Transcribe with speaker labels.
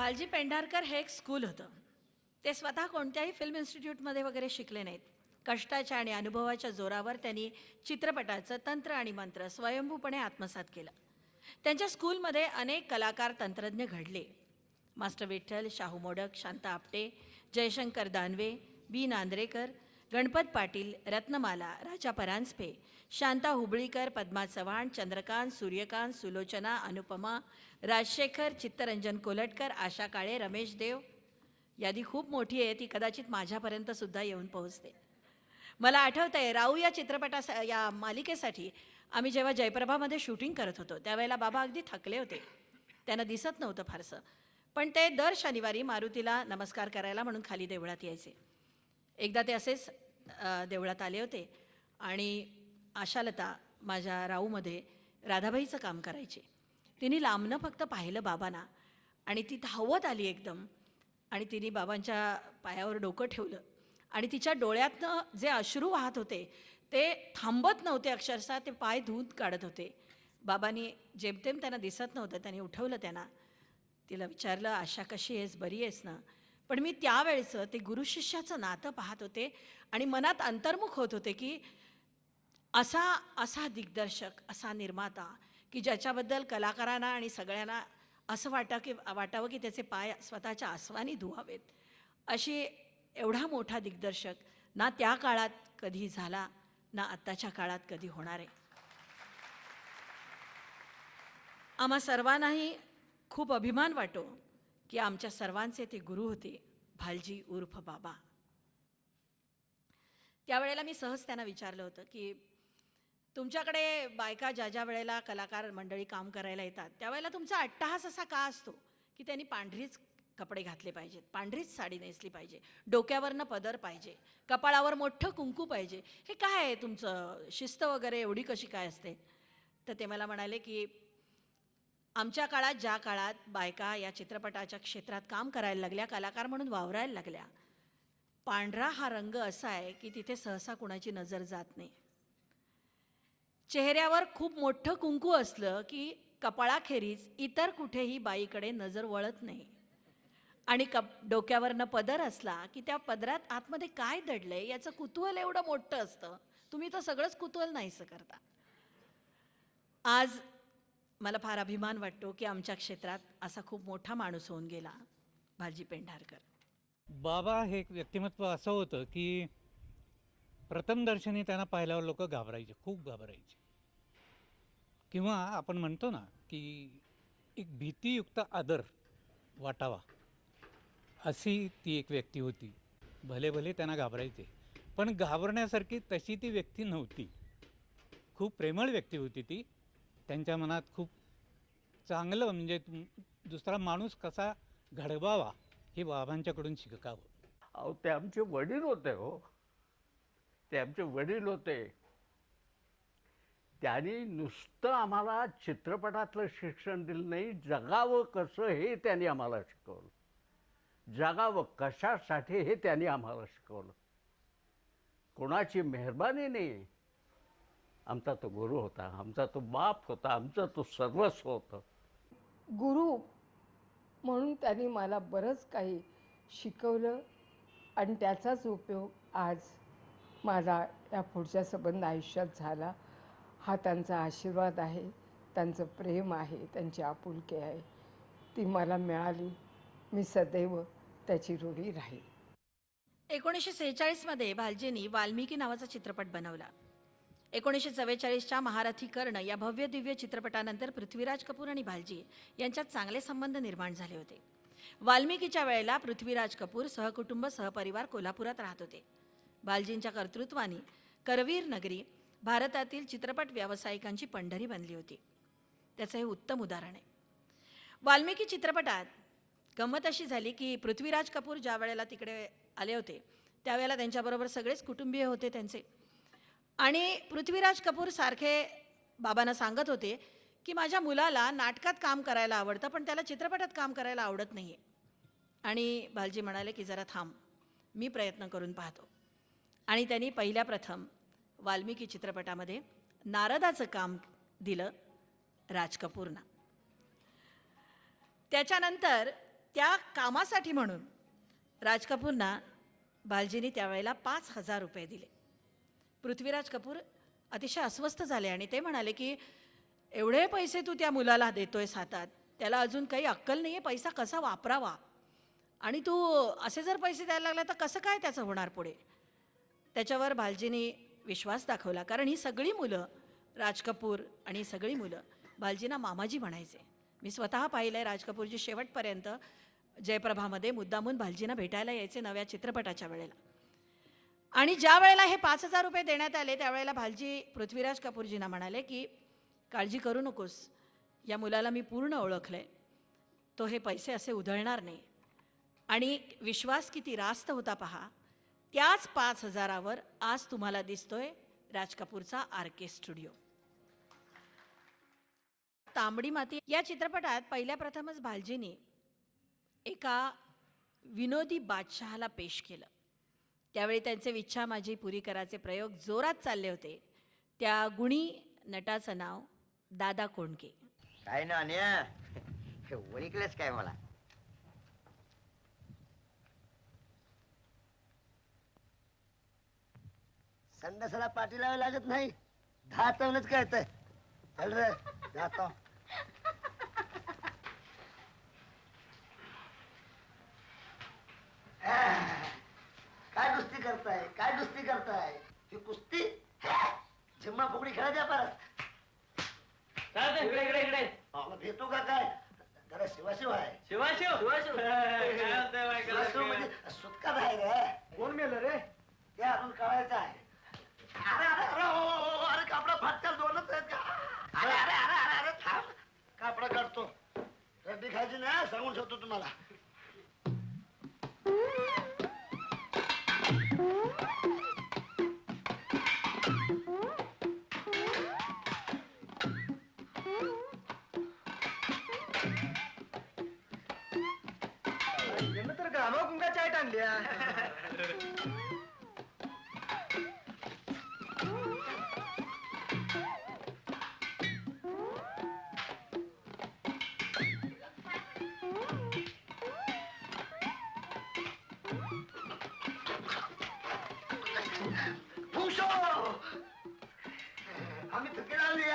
Speaker 1: भालजी पेंढारकर हे एक स्कूल होतं. ते स्वतः कोणत्याही फिल्म इन्स्टिट्यूटमध्ये वगैरे शिकले नाहीत. कष्टाच्या आणि अनुभवाच्या जोरावर त्यांनी चित्रपटाचं तंत्र आणि मंत्र स्वयंभूपणे आत्मसात केलं. त्यांच्या स्कूलमध्ये अनेक कलाकार तंत्रज्ञ घडले. मास्टर विठ्ठल, शाहू मोडक, शांता आपटे, जयशंकर दानवे, बी नांद्रेकर, गणपत पाटील, रत्नमाला, राजा परांजपे, शांता हुबळीकर, पद्मा चव्हाण, चंद्रकांत, सूर्यकांत, सुलोचना, अनुपमा, राजशेखर, चित्तरंजन कोलटकर, आशा काळे, रमेश देव. यादी खूप मोठी आहे, ती कदाचित माझ्यापर्यंतसुद्धा येऊन पोहोचते. मला आठवतं आहे, राऊ या मालिकेसाठी आम्ही जेव्हा जयप्रभामध्ये शूटिंग करत होतो त्यावेळेला बाबा अगदी थकले होते. त्यांना दिसत नव्हतं फारसं, पण ते दर शनिवारी मारुतीला नमस्कार करायला म्हणून खाली देवळात यायचे. एकदा ते असेच देवळात आले होते आणि आशालता माझ्या राऊमध्ये राधाबाईचं काम करायची. तिने लांबनं फक्त पाहिलं बाबांना आणि ती धावत आली एकदम आणि तिने बाबांच्या पायावर डोकं ठेवलं आणि तिच्या डोळ्यातनं जे अश्रू वाहत होते ते थांबत नव्हते, अक्षरशः ते पाय धुवून काढत होते. बाबांनी जेमतेम त्यांना दिसत नव्हतं, त्यांनी उठवलं त्यांना. तिला विचारलं, आशा कशी आहेस, बरी आहेस ना? पण मी त्यावेळेचं ते गुरुशिष्याचं नातं पाहत होते आणि मनात अंतर्मुख होत होते की असा असा दिग्दर्शक, असा निर्माता की ज्याच्याबद्दल कलाकारांना आणि सगळ्यांना असं वाटावं की त्याचे पाय स्वतःच्या आसवानी धुवावेत. अशी एवढा मोठा दिग्दर्शक ना त्या काळात कधी झाला, ना आत्ताच्या काळात कधी होणार आहे. आम्हा सर्वांनाही खूप अभिमान वाटतो की आमच्या सर्वांचे ते गुरु होते भालजी उर्फ बाबा. त्यावेळेला मी सहज त्यांना विचारलं होतं की तुमच्याकडे बायका ज्या ज्या वेळेला कलाकार मंडळी काम करायला येतात त्यावेळेला तुमचा अट्टहास असा का असतो की त्यांनी पांढरीच कपडे घातले पाहिजेत, पांढरीच साडी नेसली पाहिजे, डोक्यावरनं पदर पाहिजे, कपाळावर मोठं कुंकू पाहिजे, हे काय आहे तुमचं शिस्त वगैरे एवढी कशी काय असते? तर ते मला म्हणाले की आमच्या काळात, ज्या काळात बायका या चित्रपटाच्या क्षेत्रात काम करायला लागल्या, कलाकार म्हणून वावरायला लागल्या, पांढरा हा रंग असा आहे की तिथे सहसा कुणाची नजर जात नाही. चेहऱ्यावर खूप मोठं कुंकू असलं की कपाळाखेरीज इतर कुठेही बाईकडे नजर वळत नाही आणि डोक्यावरनं पदर असला की त्या पदरात आतमध्ये काय दडलंय याचं कुतूहल एवढं मोठं असतं. तुम्ही तर सगळंच कुतूहल नाहीसं करता. आज मला फार अभिमान वाटतो की आमच्या क्षेत्रात असा खूप मोठा माणूस होऊन गेला भालजी पेंढारकर.
Speaker 2: बाबा हे एक व्यक्तिमत्व असं होतं की प्रथमदर्शनी त्यांना पाहिल्यावर लोक घाबरायचे, खूप घाबरायचे. किंवा आपण म्हणतो ना की एक भीतीयुक्त आदर वाटावा, अशी ती एक व्यक्ती होती. भले भले त्यांना घाबरायचे, पण घाबरण्यासारखी तशी ती व्यक्ती नव्हती. खूप प्रेमळ व्यक्ती होती ती. त्यांच्या मनात खूप चांगलं म्हणजे दुसरा माणूस कसा घडवावा हे बाबांच्याकडून शिकावं.
Speaker 3: अहो, ते आमचे वडील होते हो. ते आमचे वडील होते. त्यांनी नुसतं आम्हाला चित्रपटातलं शिक्षण दिलं नाही, जगावं कसं हे त्यांनी आम्हाला शिकवलं. जगावं कशासाठी हे त्यांनी आम्हाला शिकवलं. कोणाची मेहरबानी नाही, आमचा तो गुरु होता, आमचा तो बाप होता, आमचा तो सर्वस्व होतं.
Speaker 4: गुरु म्हणून त्यांनी मला बरंच काही शिकवलं आणि त्याचाच उपयोग आज मला या पुढच्या संबंध आयुष्यात झाला. हा त्यांचा आशीर्वाद आहे, त्यांचं प्रेम आहे, त्यांची आपुलकी आहे, ती मला मिळाली. मी सदैव त्याची ऋणी राहील.
Speaker 1: 1946मध्ये भालजींनी वाल्मिकी नावाचा चित्रपट बनवला. 1944च्या महारथी कर्ण या भव्य दिव्य चित्रपटानंतर पृथ्वीराज कपूर आणि भालजी यांच्यात चांगले संबंध निर्माण झाले होते. वाल्मिकीच्या वेळेला पृथ्वीराज कपूर सहकुटुंब सहपरिवार कोल्हापुरात राहत होते. भालजींच्या कर्तृत्वाने करवीर नगरी भारतातील चित्रपट व्यावसायिकांची पंढरी बनली होती. त्याचं हे उत्तम उदाहरण आहे. वाल्मिकी चित्रपटात गंमत अशी झाली की पृथ्वीराज कपूर ज्या वेळेला तिकडे आले होते त्यावेळेला त्यांच्याबरोबर सगळेच कुटुंबीय होते त्यांचे. आणि पृथ्वीराज कपूर सारखे बाबांना सांगत होते की माझ्या मुलाला नाटकात काम करायला आवडतं पण त्याला चित्रपटात काम करायला आवडत नाही आहे. आणि भालजी म्हणाले की जरा थांब, मी प्रयत्न करून पाहतो. आणि त्यांनी पहिल्या प्रथम वाल्मिकी चित्रपटामध्ये नारदाचं काम दिलं राज कपूरना. त्याच्यानंतर त्या कामासाठी म्हणून राज कपूरना बालजींनी त्यावेळेला 5,000 रुपये दिले. पृथ्वीराज कपूर अतिशय अस्वस्थ झाले आणि ते म्हणाले की एवढे पैसे तू त्या मुलाला देतोयस हातात, त्याला अजून काही अक्कल नाही आहे पैसा कसा वापरावा, आणि तू असे जर पैसे द्यायला लागला तर कसं काय त्याचं होणार पुढे. त्याच्यावर बालजींनी विश्वास दाखवला, कारण ही सगळी मुलं, राज कपूर आणि ही सगळी मुलं बालजींना मामाजी म्हणायचे. मी स्वतः पाहिलं आहे, राज कपूरजी शेवटपर्यंत जयप्रभामध्ये मुद्दामून बालजींना भेटायला यायचे नव्या चित्रपटाच्या वेळेला. आणि ज्या वेळेला हे 5,000 रुपये देण्यात आले त्यावेळेला भालजी पृथ्वीराज कपूरजींना म्हणाले की काळजी करू नकोस, या मुलाला मी पूर्ण ओळखलं आहे, तो हे पैसे असे उधळणार नाही. आणि विश्वास किती रास्त होता पहा. त्याच 5,000वर आज तुम्हाला दिसतोय राज कपूरचा RK स्टुडिओ. तांबडी माती या चित्रपटात पहिल्या प्रथमच भालजींनी एका विनोदी बादशहाला पेश केलं. त्यावेळी त्यांचे विच्छा माझी पुरी कराचे प्रयोग जोरात चालले होते. त्या गुणी नटाचं नाव दादा कोंडके.
Speaker 5: काय ना अन्या ओळखलंच काय मला? संडासाला पाठी लावायला लागत नाही, धातवलंच कळतं. चल रे जातो. काय कुस्ती करताय, काय कुस्ती करताय? ही कुस्ती झिम्मा फुगडी खेळा द्या परत.
Speaker 6: इकडे इकडे इकडे
Speaker 5: मला भेटू का काय? जरा शिवाशिव आहे.
Speaker 6: शिवाशिव
Speaker 5: शिवाशिव म्हणजे सुटकाच आहे रे.
Speaker 6: कोण मेलं रे?
Speaker 5: ते अजून कळायचं आहे. अरे अरे अरे हो, हो, हो, अरे कापडा फाटक्यात दोनच आहेत का? अरे अरे अरे अरे अरे थांब, कापडा काढतो. रड्डी खायची नाही सांगून ठेवतो तुम्हाला.
Speaker 6: तर ग्रामा कुंका चाय आणल्या.
Speaker 5: आम्ही थकेल आली.